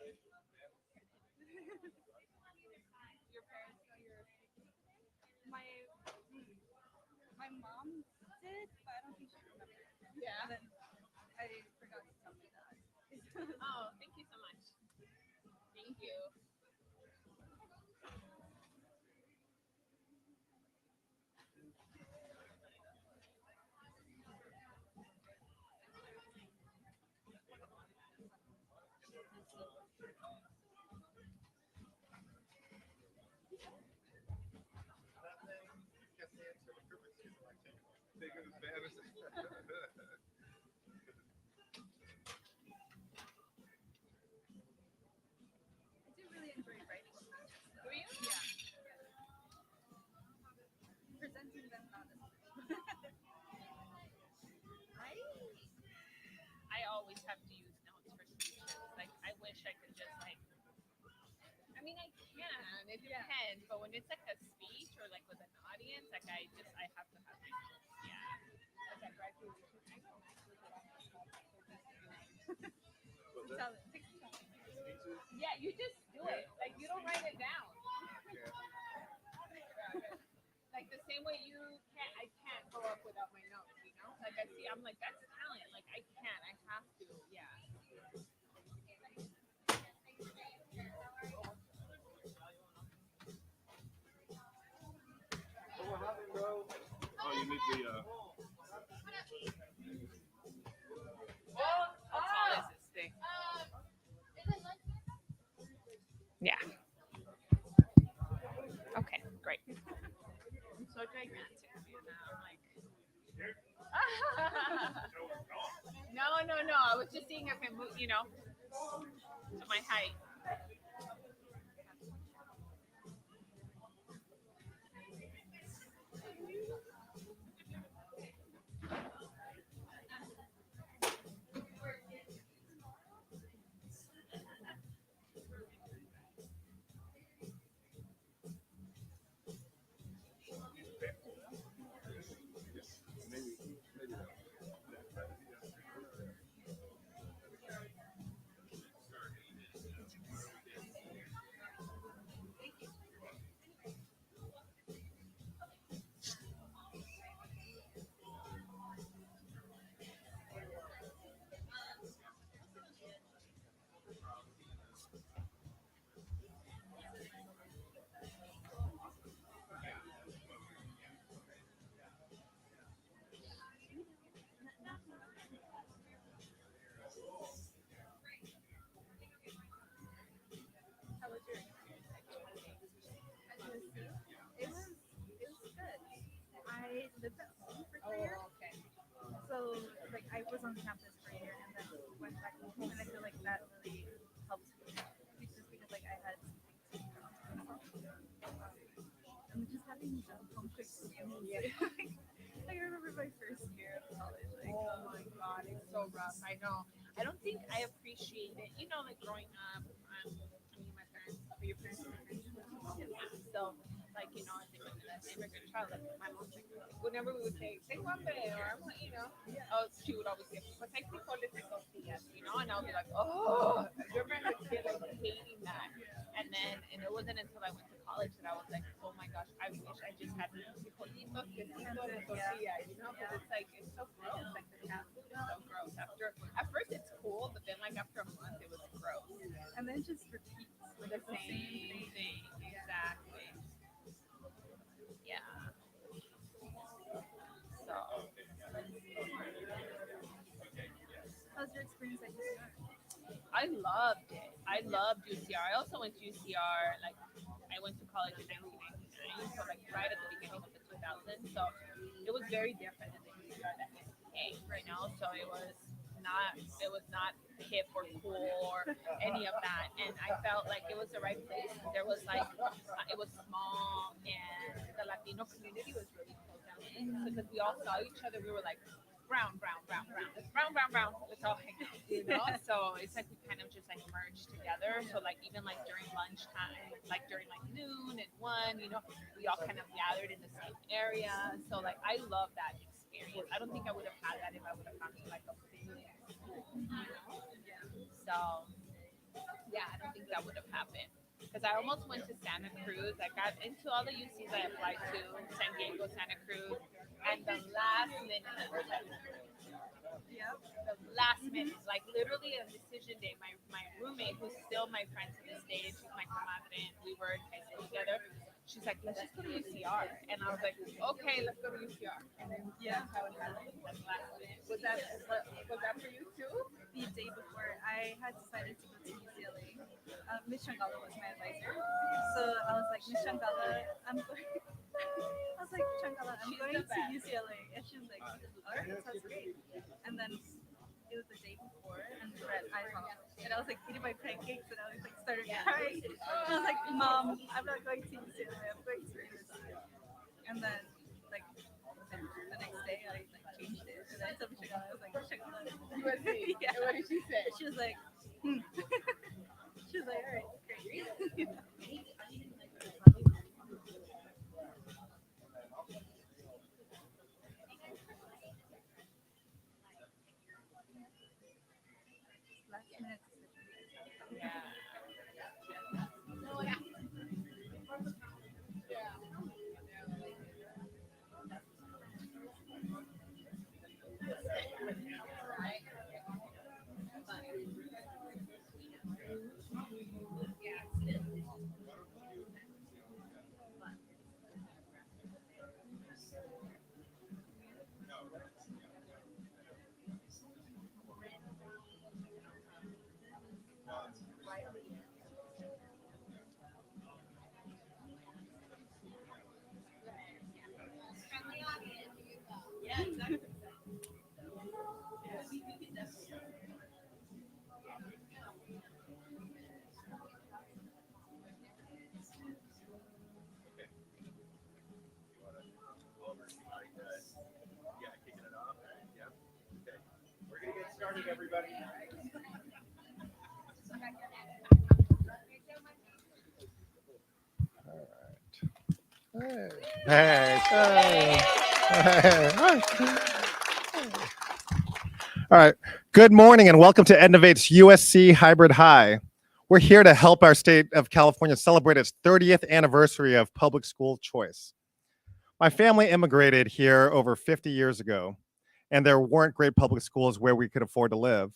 Your parents know you're my my mom did, but I don't think she remembered. Yeah. And then I forgot to tell my dad. Oh, thank you so much. Thank you. I do really enjoy writing speeches, Do though. you? Yeah, presenting them not as much. I I always have to use notes for speeches. Like I wish I could just like. I mean, I can. It Yeah. depends. But when it's like a speech or like with an audience, like I have to have my notes. Yeah. Like at graduation, I don't actually get off my phone for Tell it. Take some time. Yeah, you just do it. Like you don't write it down. Like the same way I can't go up without my notes, you know? Like I see, I'm like, that's talent. Like I can't, I have to. Yeah. Oh, you need the. How tall is this thing? Yeah. Okay, great. I'm so gigantic, Mirna. I'm like, no. I was just seeing if it moved, to my height. How was your experience at USC? It was good. I lived at home for 3 years, Oh, okay. so like I was on campus for a year and then went back home, and I feel like that really helped me, just because like I had something to ground myself. And just having the homesick feelings. Yeah. I remember my first year of college. Like, Oh my God, it's so rough. I know. I don't think I appreciate it. Like growing up, my parents, your parents were immigrants. Yeah. So, like, as an immigrant child, like, my mom's like, whenever we would say, tengo hambre, or she would always say, pues hay frijoles and tortillas, and I'll be like, oh, I remember as a kid, like, hating that. And it wasn't until I went to college that I was like, oh my gosh, I wish I just had frijolitos, quesito, and tortilla, because it's like, it's so gross. Like, the cat food is so gross. At first it's cool, but then, like, after a month, it was gross. and then just repeats like The the same thing, exactly. Yeah. So, How's your experience at UCR? I loved it. I loved UCR. I also went to UCR, like, I went to college in 1999, so, like, right at the beginning of the 2000s. So, it was very different than the UCR that came, So, it was not hip or cool or any of that. And I felt like it was the right place. There was, like, it was small, and the Latino community was really close down because we all saw each other. We were like, brown, brown, brown, brown, brown, brown, brown. Let's all hang out. So it's like we kind of just like merged together. So like even like during lunchtime, like during like noon and one, we all kind of gathered in the same area. So like I love that experience. I don't think I would have had that if I would have gone to like a big school. So yeah, I don't think that would have happened. Because I almost went to Santa Cruz. I got into all the UCs I applied to, San Diego, Santa Cruz, and the last minute, Yep. like literally on decision day, my roommate, who's still my friend to this day, she's my comadre, and we were in high school together. She's like, let's just go to UCR, and I was like, okay, let's go to UCR. And then Yeah. that's how it happened. Like last minute. Was that for you too? The day before, I had decided to go to UCLA. Miss Shangala was my advisor. So I was like, Miss Shangala, I'm going. I was like, Shangala, I'm She's going the to best. UCLA. And she was like, all right, sounds great. And then it was the day before, and I saw. And I was like eating my pancakes, and I was like started crying. I was like, Mom, I'm not going to UCLA. I'm going to UCLA. And then like the next day, I like changed it, and I told Michelle, I was like, Michelle, USC. yeah. And what did she say? She was like, she was like, all right, great. Last minute decision. Yeah. Yeah, kicking it off. Yeah. Okay. We're gonna get started, everybody. Hey, hey, hey, hey. All right. Good morning and welcome to Innovate's USC Hybrid High. We're here to help our state of California celebrate its 30th anniversary of public school choice. My family immigrated here over 50 years ago, and there weren't great public schools where we could afford to live.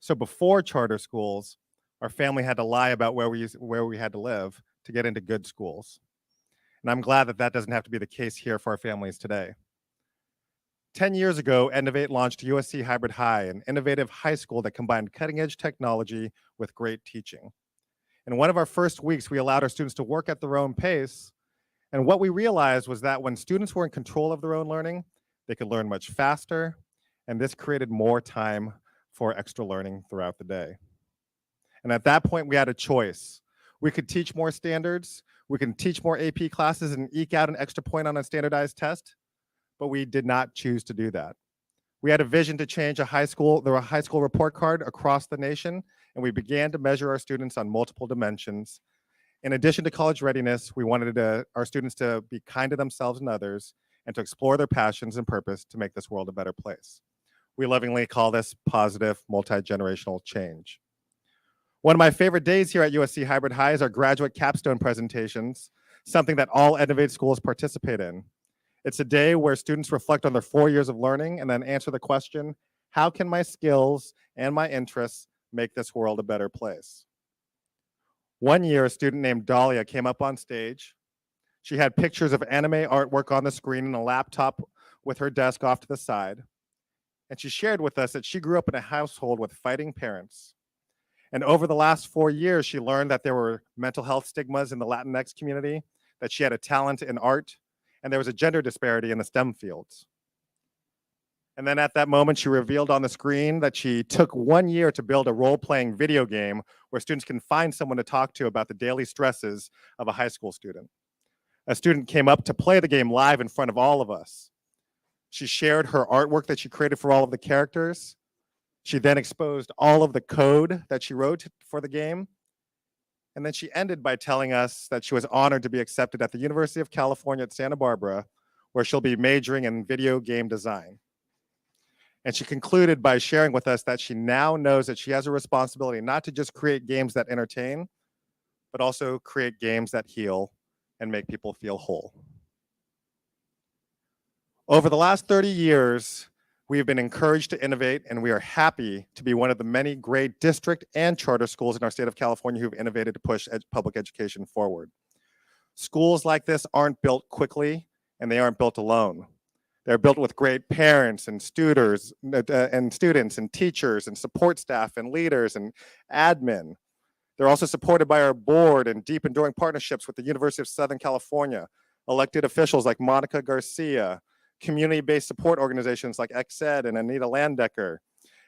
So before charter schools, our family had to lie about where we had to live to get into good schools. And I'm glad that that doesn't have to be the case here for our families today. 10 years ago, Innovate launched USC Hybrid High, an innovative high school that combined cutting-edge technology with great teaching. In one of our first weeks, we allowed our students to work at their own pace. And what we realized was that when students were in control of their own learning, they could learn much faster, and this created more time for extra learning throughout the day. And at that point, we had a choice. We could teach more standards, we can teach more AP classes and eke out an extra point on a standardized test, but we did not choose to do that. We had a vision to change the high school report card across the nation, and we began to measure our students on multiple dimensions. In addition to college readiness, we wanted our students to be kind to themselves and others, and to explore their passions and purpose to make this world a better place. We lovingly call this positive multi-generational change. One of my favorite days here at USC Hybrid High is our graduate capstone presentations, something that all Innovate schools participate in. It's a day where students reflect on their 4 years of learning and then answer the question, how can my skills and my interests make this world a better place? One year, a student named Dahlia came up on stage. She had pictures of anime artwork on the screen and a laptop with her desk off to the side. And she shared with us that she grew up in a household with fighting parents. And over the last 4 years, she learned that there were mental health stigmas in the Latinx community, that she had a talent in art, and there was a gender disparity in the STEM fields. And then at that moment, she revealed on the screen that she took 1 year to build a role-playing video game where students can find someone to talk to about the daily stresses of a high school student. A student came up to play the game live in front of all of us. She shared her artwork that she created for all of the characters. She then exposed all of the code that she wrote for the game. And then she ended by telling us that she was honored to be accepted at the University of California at Santa Barbara, where she'll be majoring in video game design. And she concluded by sharing with us that she now knows that she has a responsibility not to just create games that entertain, but also create games that heal and make people feel whole. Over the last 30 years, we have been encouraged to innovate, and we are happy to be one of the many great district and charter schools in our state of California who've innovated to push public education forward. Schools like this aren't built quickly, and they aren't built alone. They're built with great parents and students and teachers and support staff and leaders and admin. They're also supported by our board and deep enduring partnerships with the University of Southern California, elected officials like Monica Garcia, community-based support organizations like XED and Anita Landecker.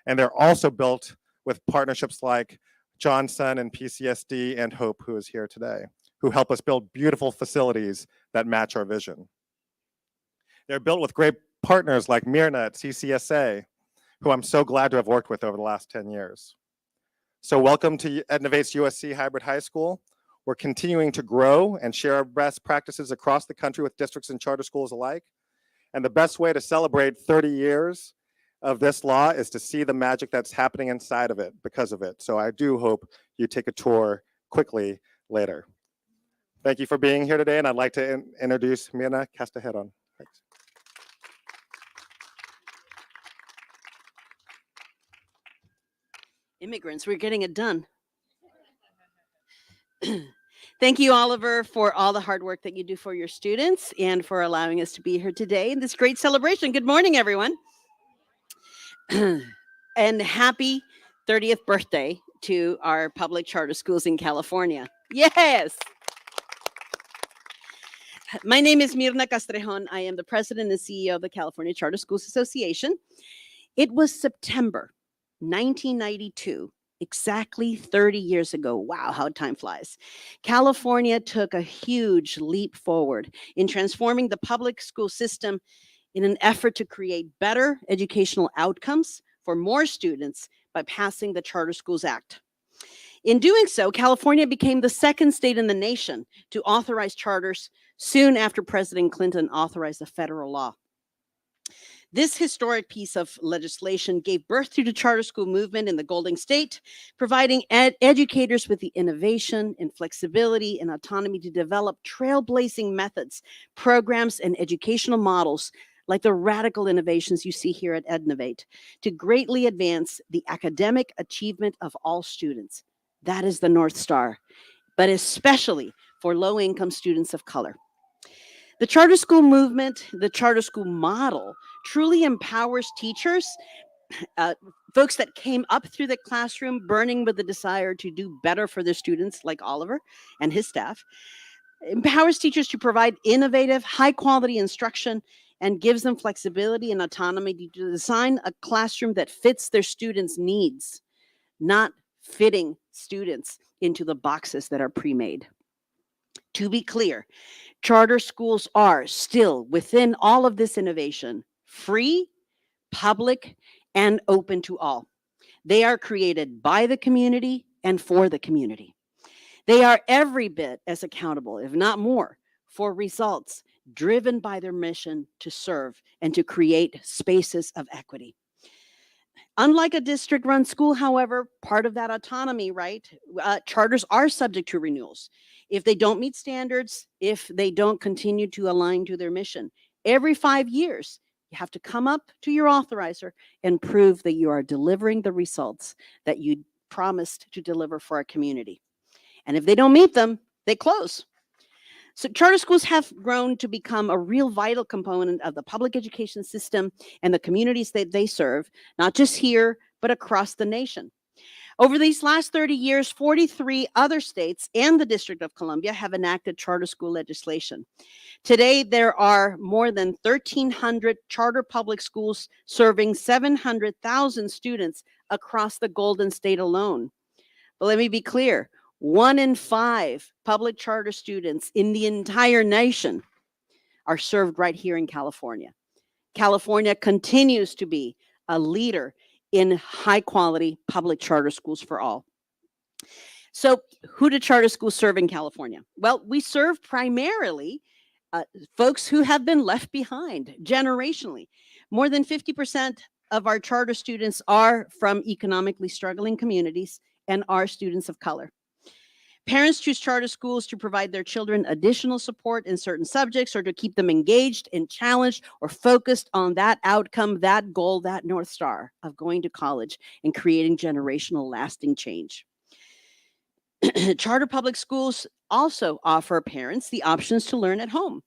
And they're also built with partnerships like Johnson and PCSD and Hope, who is here today, who help us build beautiful facilities that match our vision. They're built with great partners like Mirna at CCSA, who I'm so glad to have worked with over the last 10 years. So welcome to Innovate's USC Hybrid High School. We're continuing to grow and share our best practices across the country with districts and charter schools alike. And the best way to celebrate 30 years of this law is to see the magic that's happening inside of it because of it. So I do hope you take a tour quickly later. Thank you for being here today, and I'd like to introduce Mirna Castrejon. Thanks. Immigrants, we're getting it done. Thank you, Oliver, for all the hard work that you do for your students and for allowing us to be here today in this great celebration. Good morning, everyone. And happy 30th birthday to our public charter schools in California. Yes. My name is Mirna Castrejon. I am the president and CEO of the California Charter Schools Association. It was September 1992, exactly 30 years ago. Wow, how time flies. California took a huge leap forward in transforming the public school system in an effort to create better educational outcomes for more students by passing the Charter Schools Act. In doing so, California became the second state in the nation to authorize charters soon after President Clinton authorized the federal law. This historic piece of legislation gave birth to the charter school movement in the Golden State, providing educators with the innovation and flexibility and autonomy to develop trailblazing methods, programs, and educational models like the radical innovations you see here at Ednovate to greatly advance the academic achievement of all students. That is the North Star, but especially for low-income students of color. The charter school movement, the charter school model, truly empowers teachers, folks that came up through the classroom burning with the desire to do better for their students, like Oliver and his staff, empowers teachers to provide innovative, high-quality instruction and gives them flexibility and autonomy to design a classroom that fits their students' needs, not fitting students into the boxes that are pre-made. To be clear, charter schools are still, within all of this innovation, free, public, and open to all. They are created by the community and for the community. They are every bit as accountable, if not more, for results driven by their mission to serve and to create spaces of equity. Unlike a district-run school, however, part of that autonomy, right? Charters are subject to renewals. If they don't meet standards, if they don't continue to align to their mission, every 5 years, you have to come up to your authorizer and prove that you are delivering the results that you promised to deliver for our community. And if they don't meet them, they close. So charter schools have grown to become a real vital component of the public education system and the communities that they serve, not just here, but across the nation. Over these last 30 years, 43 other states and the District of Columbia have enacted charter school legislation. Today, there are more than 1,300 charter public schools serving 700,000 students across the Golden State alone. But let me be clear. 1 in 5 public charter students in the entire nation are served right here in California. California continues to be a leader in high quality public charter schools for all. So who do charter schools serve in California? Well, we serve primarily folks who have been left behind generationally. More than 50% of our charter students are from economically struggling communities and are students of color. Parents choose charter schools to provide their children additional support in certain subjects or to keep them engaged and challenged or focused on that outcome, that goal, that North Star of going to college and creating generational lasting change. Charter public schools also offer parents the options to learn at home.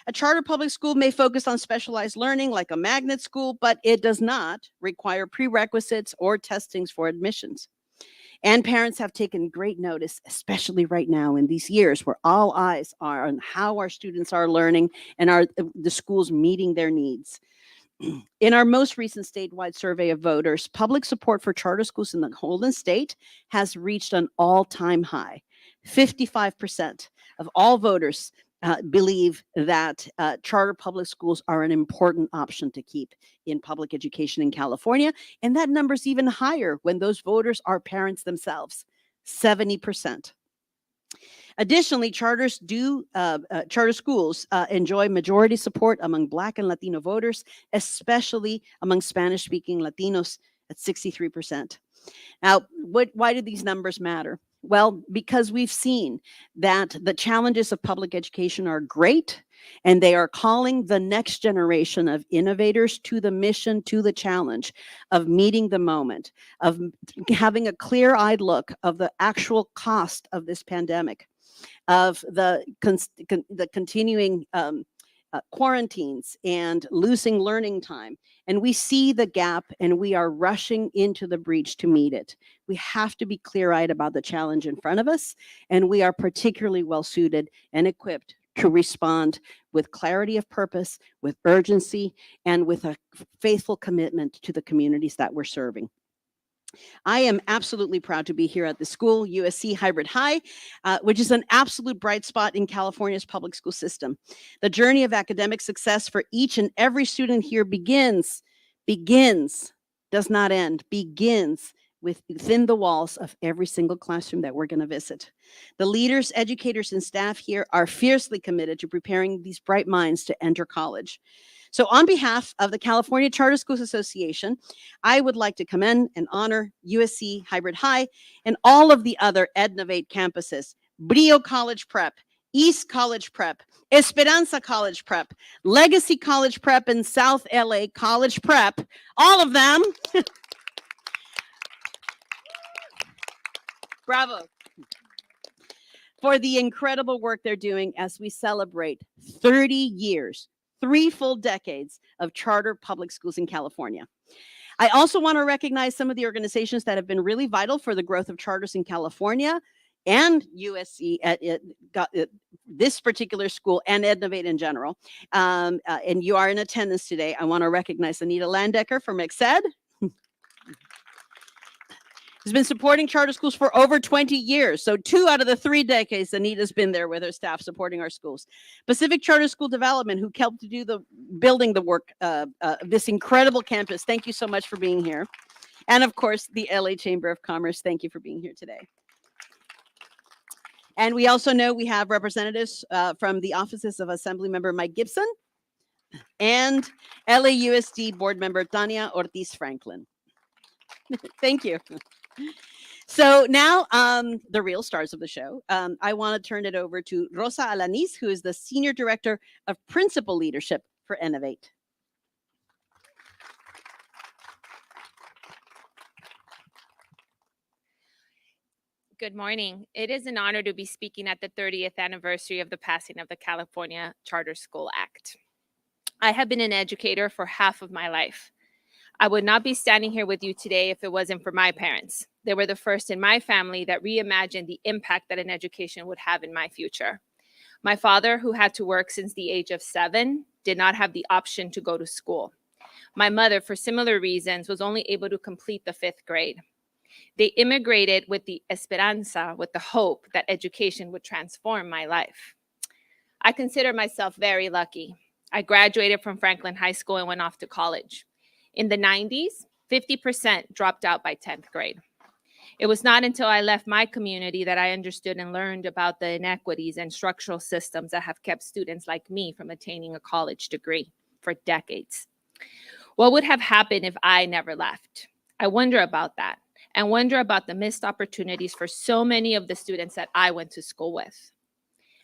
A charter public school may focus on specialized learning like a magnet school, but it does not require prerequisites or testings for admissions. And parents have taken great notice, especially right now in these years where all eyes are on how our students are learning and are the schools meeting their needs. In our most recent statewide survey of voters, public support for charter schools in the Golden State has reached an all-time high. 55% of all voters believe that charter public schools are an important option to keep in public education in California. And that number's even higher when those voters are parents themselves, 70%. Additionally, charter schools enjoy majority support among Black and Latino voters, especially among Spanish-speaking Latinos at 63%. Now, why do these numbers matter? Well, because we've seen that the challenges of public education are great, and they are calling the next generation of innovators to the mission, to the challenge of meeting the moment, of having a clear-eyed look of the actual cost of this pandemic, of the continuing quarantines and losing learning time. And we see the gap and we are rushing into the breach to meet it. We have to be clear-eyed about the challenge in front of us, and we are particularly well suited and equipped to respond with clarity of purpose, with urgency, and with a faithful commitment to the communities that we're serving. I am absolutely proud to be here at the school, USC Hybrid High, which is an absolute bright spot in California's public school system. The journey of academic success for each and every student here begins, does not end, begins within the walls of every single classroom that we're going to visit. The leaders, educators, and staff here are fiercely committed to preparing these bright minds to enter college. So on behalf of the California Charter Schools Association, I would like to commend and honor USC Hybrid High and all of the other Ednovate campuses, Brio College Prep, East College Prep, Esperanza College Prep, Legacy College Prep, and South LA College Prep, all of them. Bravo. For the incredible work they're doing as we celebrate 30 years, 3 full decades of charter public schools in California. I also want to recognize some of the organizations that have been really vital for the growth of charters in California and USC, this particular school, and Ednovate in general. And you are in attendance today. I want to recognize Anita Landecker from ExEd, has been supporting charter schools for over 20 years. So 2 out of the 3 decades, Anita's been there with her staff supporting our schools. Pacific Charter School Development, who helped to do the building the work, this incredible campus. Thank you so much for being here. And of course, the LA Chamber of Commerce. Thank you for being here today. And we also know we have representatives from the offices of Assemblymember Mike Gibson and LAUSD board member Tania Ortiz Franklin. Thank you. So now the real stars of the show. I want to turn it over to Rosa Alanis, who is the Senior Director of Principal Leadership for Innovate. Good morning. It is an honor to be speaking at the 30th anniversary of the passing of the California Charter School Act. I have been an educator for half of my life. I would not be standing here with you today if it wasn't for my parents. They were the first in my family that reimagined the impact that an education would have in my future. My father, who had to work since the age of 7, did not have the option to go to school. My mother, for similar reasons, was only able to complete the 5th grade. They immigrated with the esperanza, with the hope that education would transform my life. I consider myself very lucky. I graduated from Franklin High School and went off to college. In the 90s, 50% dropped out by 10th grade. It was not until I left my community that I understood and learned about the inequities and structural systems that have kept students like me from attaining a college degree for decades. What would have happened if I never left? I wonder about that and wonder about the missed opportunities for so many of the students that I went to school with.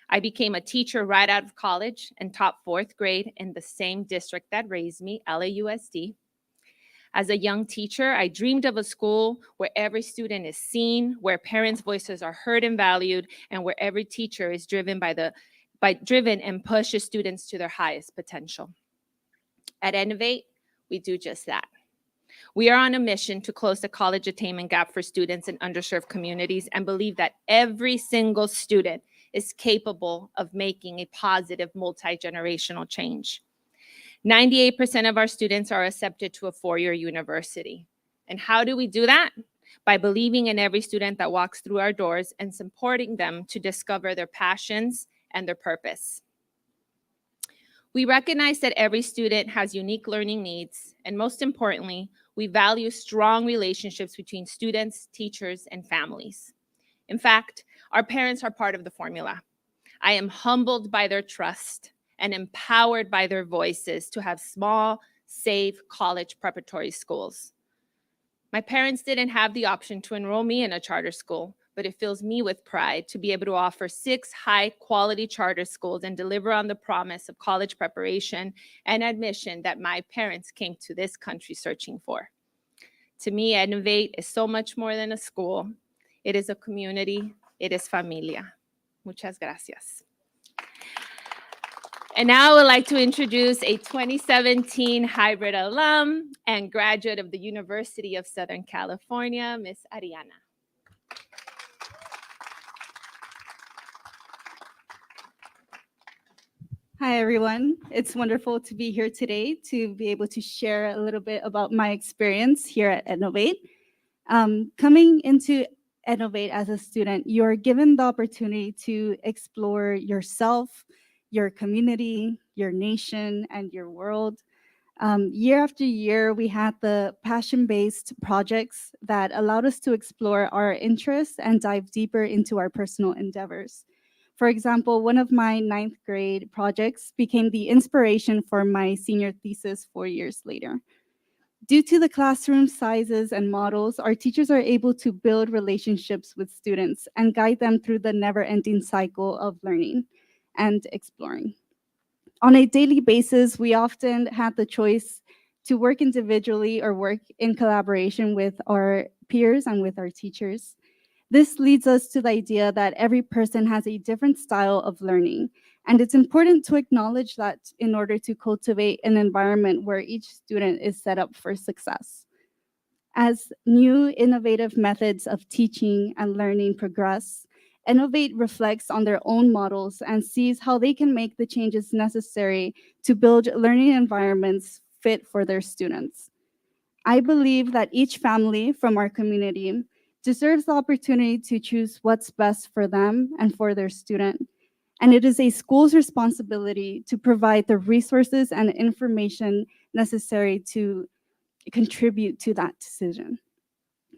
I became a teacher right out of college and taught 4th grade in the same district that raised me, LAUSD. As a young teacher, I dreamed of a school where every student is seen, where parents' voices are heard and valued, and where every teacher is driven and pushes students to their highest potential. At Innovate, we do just that. We are on a mission to close the college attainment gap for students in underserved communities and believe that every single student is capable of making a positive multi-generational change. 98% of our students are accepted to a 4-year university. And how do we do that? By believing in every student that walks through our doors and supporting them to discover their passions and their purpose. We recognize that every student has unique learning needs, and most importantly, we value strong relationships between students, teachers, and families. In fact, our parents are part of the formula. I am humbled by their trust and empowered by their voices to have small, safe college preparatory schools. My parents didn't have the option to enroll me in a charter school, but it fills me with pride to be able to offer 6 high-quality charter schools and deliver on the promise of college preparation and admission that my parents came to this country searching for. To me, Innovate is so much more than a school. It is a community. It is familia. Muchas gracias. And now I would like to introduce a 2017 hybrid alum and graduate of the University of Southern California, Miss Ariana. Hi, everyone. It's wonderful to be here today to be able to share a little bit about my experience here at Innovate. Coming into Innovate as a student, you're given the opportunity to explore yourself, your community, your nation, and your world. Year after year, we had the passion-based projects that allowed us to explore our interests and dive deeper into our personal endeavors. For example, one of my 9th grade projects became the inspiration for my senior thesis 4 years later. Due to the classroom sizes and models, our teachers are able to build relationships with students and guide them through the never-ending cycle of learning and exploring. On a daily basis, we often had the choice to work individually or work in collaboration with our peers and with our teachers. This leads us to the idea that every person has a different style of learning, and it's important to acknowledge that in order to cultivate an environment where each student is set up for success. As new innovative methods of teaching and learning progress, Innovate reflects on their own models and sees how they can make the changes necessary to build learning environments fit for their students. I believe that each family from our community deserves the opportunity to choose what's best for them and for their student. And it is a school's responsibility to provide the resources and information necessary to contribute to that decision.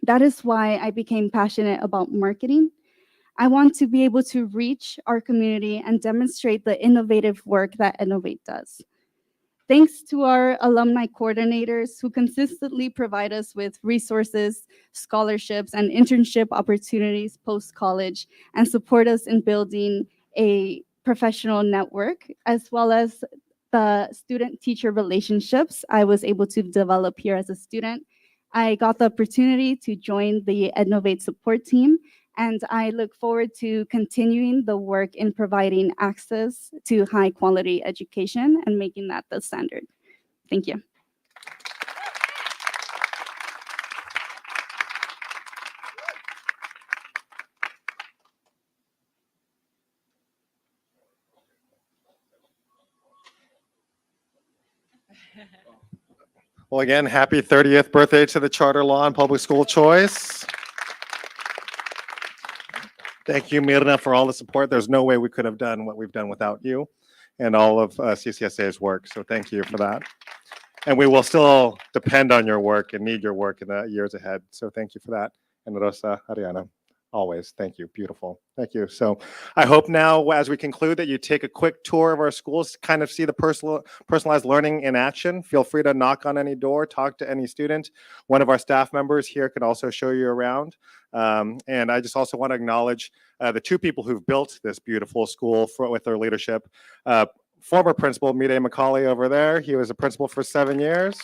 That is why I became passionate about marketing. I want to be able to reach our community and demonstrate the innovative work that Innovate does. Thanks to our alumni coordinators who consistently provide us with resources, scholarships, and internship opportunities post-college and support us in building a professional network, as well as the student-teacher relationships I was able to develop here as a student. I got the opportunity to join the Innovate support team, and I look forward to continuing the work in providing access to high quality education and making that the standard. Thank you. Well, again, happy 30th birthday to the charter law and public school choice. Thank you, Mirna, for all the support. There's no way we could have done what we've done without you and all of CCSA's work. So thank you for that. And we will still depend on your work and need your work in the years ahead. So thank you for that. And Rosa, Ariana, Always. Thank you. Beautiful. Thank you. So I hope now, as we conclude, that you take a quick tour of our schools to kind of see the personalized learning in action. Feel free to knock on any door, talk to any student. One of our staff members here could also show you around. And I just also want to acknowledge the two people who've built this beautiful school with their leadership. Former principal, Mide Macaulay over there. He was a principal for 7 years.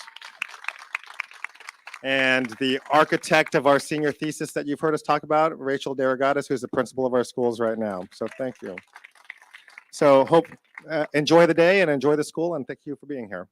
And the architect of our senior thesis that you've heard us talk about, Rachel Daragatis, who's the principal of our schools right now. So thank you. So hope, enjoy the day and enjoy the school, and thank you for being here.